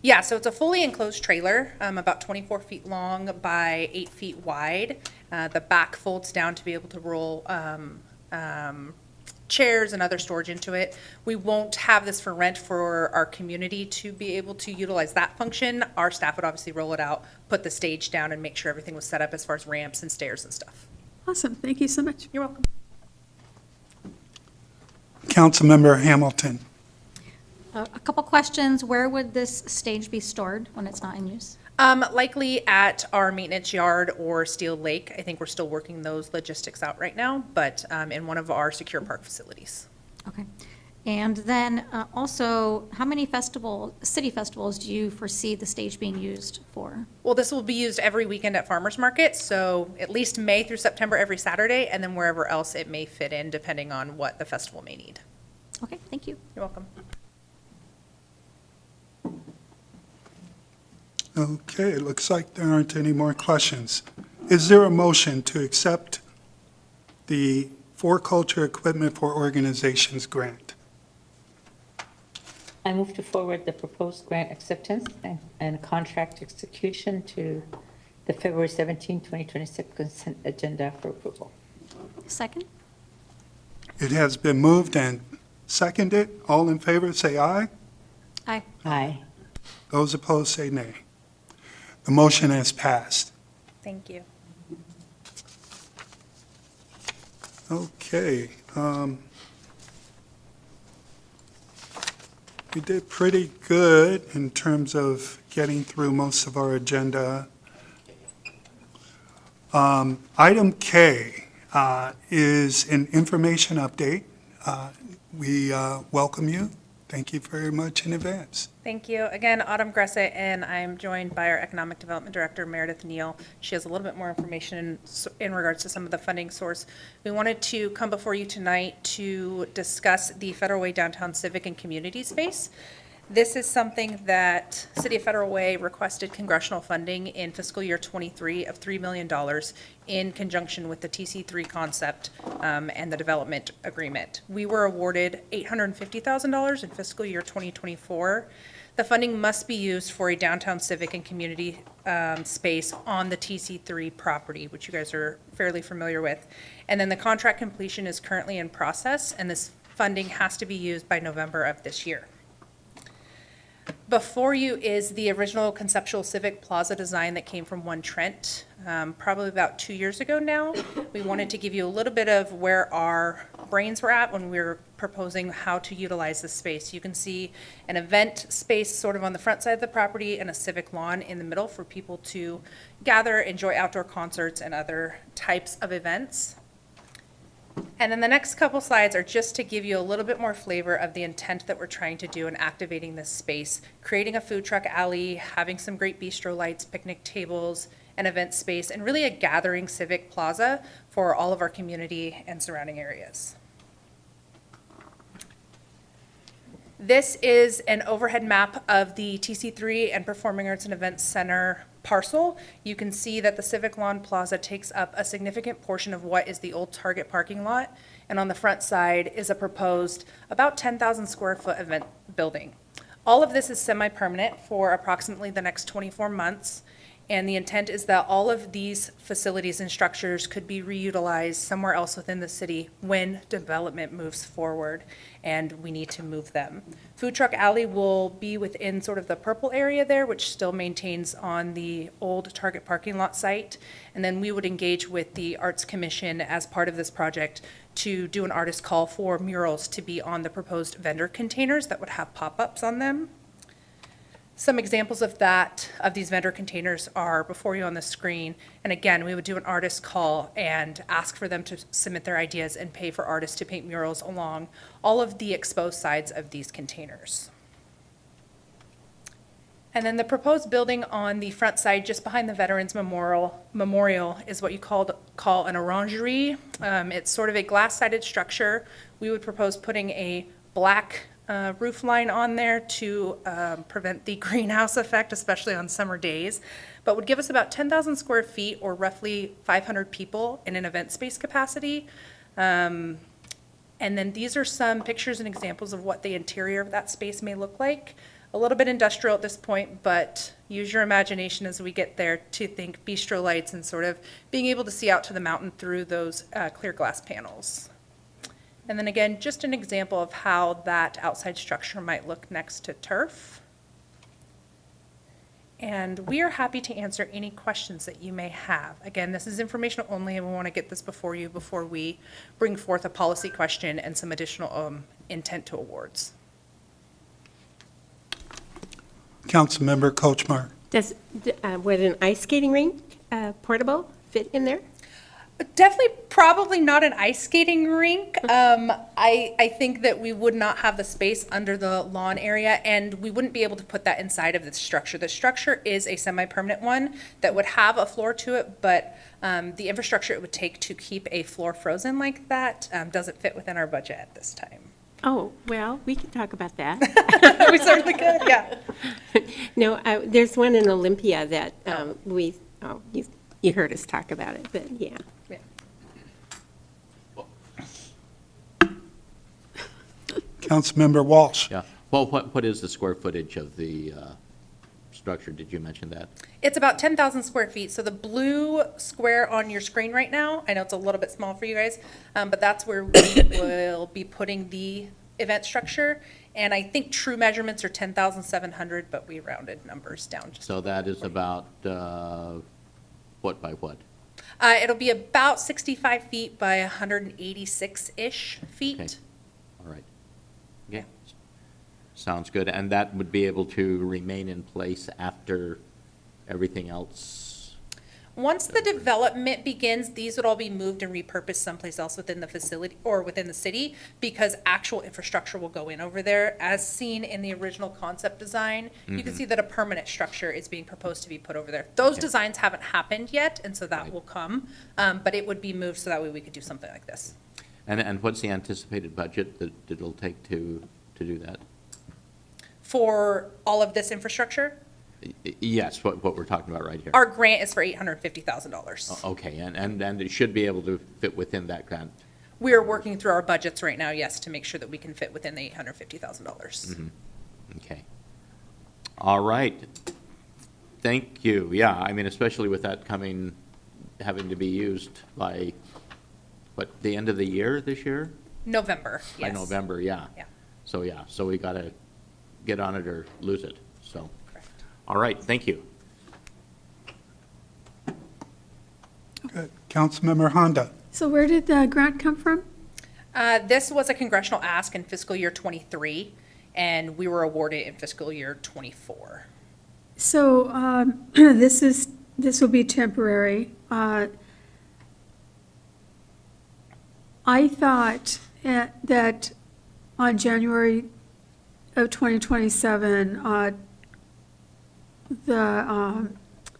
Yeah, so it's a fully enclosed trailer, about 24 feet long by 8 feet wide. The back folds down to be able to roll chairs and other storage into it. We won't have this for rent for our community to be able to utilize that function. Our staff would obviously roll it out, put the stage down, and make sure everything was set up as far as ramps and stairs and stuff. Awesome. Thank you so much. You're welcome. Councilmember Hamilton. A couple questions. Where would this stage be stored when it's not in use? Likely at our maintenance yard or Steel Lake. I think we're still working those logistics out right now, but in one of our secure park facilities. Okay. And then also, how many city festivals do you foresee the stage being used for? Well, this will be used every weekend at farmers market, so at least May through September every Saturday, and then wherever else it may fit in, depending on what the festival may need. Okay, thank you. You're welcome. Okay, it looks like there aren't any more questions. Is there a motion to accept the For-Culture Equipment for Organizations grant? I move to forward the proposed grant acceptance and contract execution to the February 17, 2026 consent agenda for approval. Second? It has been moved and seconded. All in favor, say aye. Aye. Aye. Those opposed, say nay. The motion has passed. Thank you. Okay. We did pretty good in terms of getting through most of our agenda. Item K is an information update. We welcome you. Thank you very much in advance. Thank you. Again, Autumn Gressick, and I'm joined by our Economic Development Director, Meredith Neal. She has a little bit more information in regards to some of the funding source. We wanted to come before you tonight to discuss the Federal Way Downtown Civic and Community Space. This is something that City of Federal Way requested congressional funding in fiscal year '23 of $3 million in conjunction with the TC3 concept and the development agreement. We were awarded $850,000 in fiscal year 2024. The funding must be used for a downtown civic and community space on the TC3 property, which you guys are fairly familiar with. And then the contract completion is currently in process, and this funding has to be used by November of this year. Before you is the original conceptual civic plaza design that came from One Trent, probably about 2 years ago now. We wanted to give you a little bit of where our brains were at when we were proposing how to utilize this space. You can see an event space sort of on the front side of the property and a civic lawn in the middle for people to gather, enjoy outdoor concerts and other types of events. And then the next couple slides are just to give you a little bit more flavor of the intent that we're trying to do in activating this space, creating a food truck alley, having some great bistro lights, picnic tables, and event space, and really a gathering civic plaza for all of our community and surrounding areas. This is an overhead map of the TC3 and Performing Arts and Events Center parcel. You can see that the Civic Lawn Plaza takes up a significant portion of what is the old Target parking lot, and on the front side is a proposed about 10,000 square foot event building. All of this is semi-permanent for approximately the next 24 months, and the intent is that all of these facilities and structures could be reutilized somewhere else within the city when development moves forward and we need to move them. Food Truck Alley will be within sort of the purple area there, which still maintains on the old Target parking lot site. And then we would engage with the Arts Commission as part of this project to do an artist call for murals to be on the proposed vendor containers that would have pop-ups on them. Some examples of that, of these vendor containers, are before you on the screen. And again, we would do an artist call and ask for them to submit their ideas and pay for artists to paint murals along all of the exposed sides of these containers. And then the proposed building on the front side, just behind the Veterans Memorial, is what you call an orangery. It's sort of a glass-sided structure. We would propose putting a black roof line on there to prevent the greenhouse effect, especially on summer days, but would give us about 10,000 square feet or roughly 500 people in an event space capacity. And then these are some pictures and examples of what the interior of that space may look like. A little bit industrial at this point, but use your imagination as we get there to think bistro lights and sort of being able to see out to the mountain through those clear glass panels. And then again, just an example of how that outside structure might look next to turf. And we are happy to answer any questions that you may have. Again, this is informational only, and we want to get this before you before we bring forth a policy question and some additional intent to awards. Councilmember Kochmar. Would an ice skating rink, portable, fit in there? Definitely, probably not an ice skating rink. I think that we would not have the space under the lawn area, and we wouldn't be able to put that inside of the structure. The structure is a semi-permanent one that would have a floor to it, but the infrastructure it would take to keep a floor frozen like that doesn't fit within our budget at this time. Oh, well, we can talk about that. We certainly could, yeah. No, there's one in Olympia that you heard us talk about it, but yeah. Councilmember Walsh. Yeah. Well, what is the square footage of the structure? Did you mention that? It's about 10,000 square feet. So the blue square on your screen right now, I know it's a little bit small for you guys, but that's where we will be putting the event structure. And I think true measurements are 10,700, but we rounded numbers down. So that is about what by what? It'll be about 65 feet by 186-ish feet. Okay. All right. Okay. Sounds good. And that would be able to remain in place after everything else? Once the development begins, these would all be moved and repurposed someplace else within the facility or within the city, because actual infrastructure will go in over there. As seen in the original concept design, you can see that a permanent structure is being proposed to be put over there. Those designs haven't happened yet, and so that will come, but it would be moved so that way we could do something like this. And what's the anticipated budget that it'll take to do that? For all of this infrastructure, Yes, what we're talking about right here. our grant is for $850,000. Okay, and it should be able to fit within that grant. We are working through our budgets right now, yes, to make sure that we can fit within the $850,000. Okay. All right. Thank you. Yeah, I mean, especially with that having to be used by, the end of the year this year? November, yes. By November, yeah. Yeah. So we got to get on it or lose it, so. All right, thank you. Good. Councilmember Honda. So where did the grant come from? This was a congressional ask in fiscal year '23, and we were awarded in fiscal year '24. So this will be temporary. I thought that on January of 2027,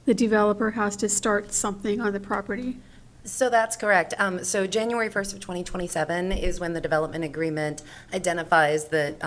the developer has to start something on the property? So that's correct. So January 1st of 2027 is when the development agreement identifies that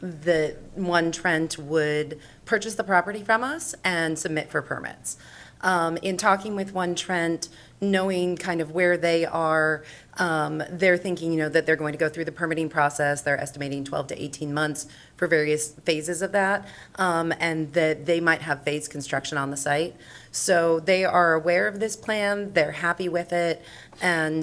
the One Trent would purchase the property from us and submit for permits. In talking with One Trent, knowing kind of where they are, they're thinking, that they're going to go through the permitting process. They're estimating 12 to 18 months for various phases of that, and that they might have phased construction on the site. So they are aware of this plan, they're happy with it, and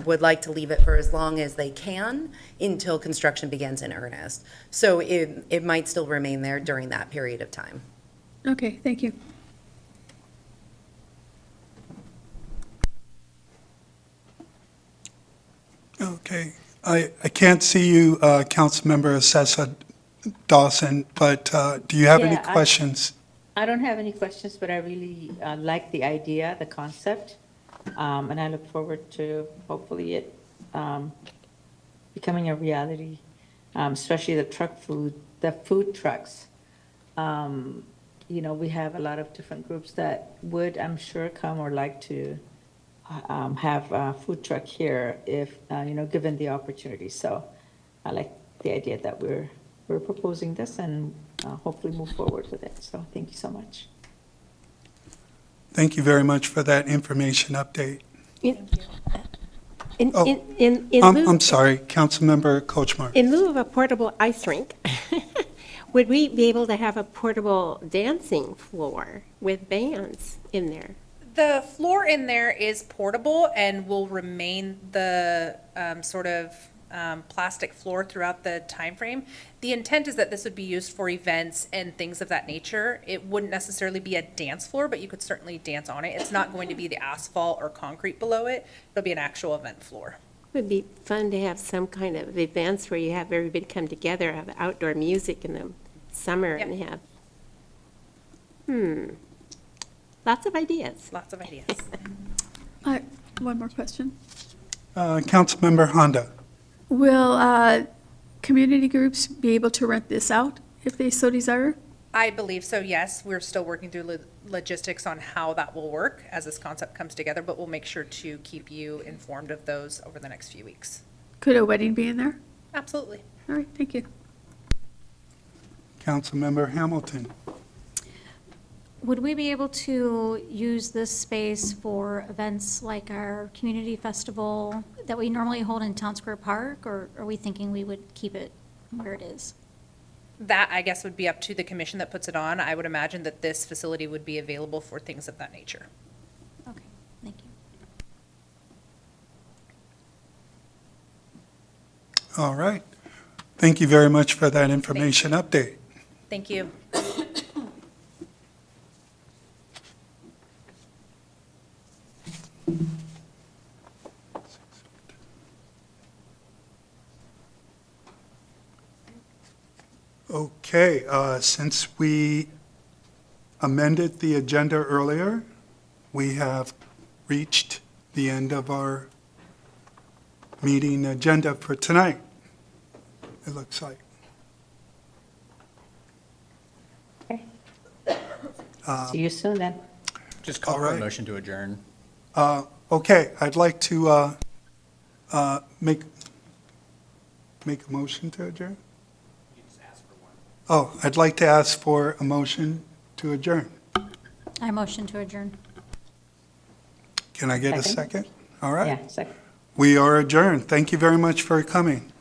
would like to leave it for as long as they can until construction begins in earnest. So it might still remain there during that period of time. Okay, thank you. Okay, I can't see you, Councilmember Sessa Dawson, but do you have any Yeah, questions? I don't have any questions, but I really like the idea, the concept, and I look forward to hopefully it becoming a reality, especially the food trucks. We have a lot of different groups that would, I'm sure, come or like to have a food truck here if, given the opportunity. So I like the idea that we're proposing this and hopefully move forward with it. So thank you so much. Thank you very much for that information update. I'm sorry, Councilmember Kochmar. In lieu of a portable ice rink, would we be able to have a portable dancing floor with bands in there? The floor in there is portable and will remain the sort of plastic floor throughout the time frame. The intent is that this would be used for events and things of that nature. It wouldn't necessarily be a dance floor, but you could certainly dance on it. It's not going to be the asphalt or concrete below it. It'll be an actual event floor. It would be fun to have some kind of events where you have everybody come together, have outdoor music in the summer and have, lots of ideas. Lots of ideas. One more question. Councilmember Honda. Will community groups be able to rent this out if they so desire? I believe so, yes. We're still working through logistics on how that will work as this concept comes together, but we'll make sure to keep you informed of those over the next few weeks. Could a wedding be in there? Absolutely. All right, thank you. Councilmember Hamilton. Would we be able to use this space for events like our community festival that we normally hold in Town Square Park, or are we thinking we would keep it where it is? That, I guess, would be up to the commission that puts it on. I would imagine that this facility would be available for things of that nature. Okay, thank you. All right. Thank you very much for that information update. Thank you. Okay, since we amended the agenda earlier, we have reached the end of our meeting agenda for tonight, it looks like. Okay. See you soon then. Just call All for a right. motion to adjourn. Okay, I'd like to make a motion to adjourn. Oh, I'd like to ask for a motion to adjourn. I motion to adjourn. Can I get a second? All right. Yeah, second. We are adjourned. Thank you very much for coming.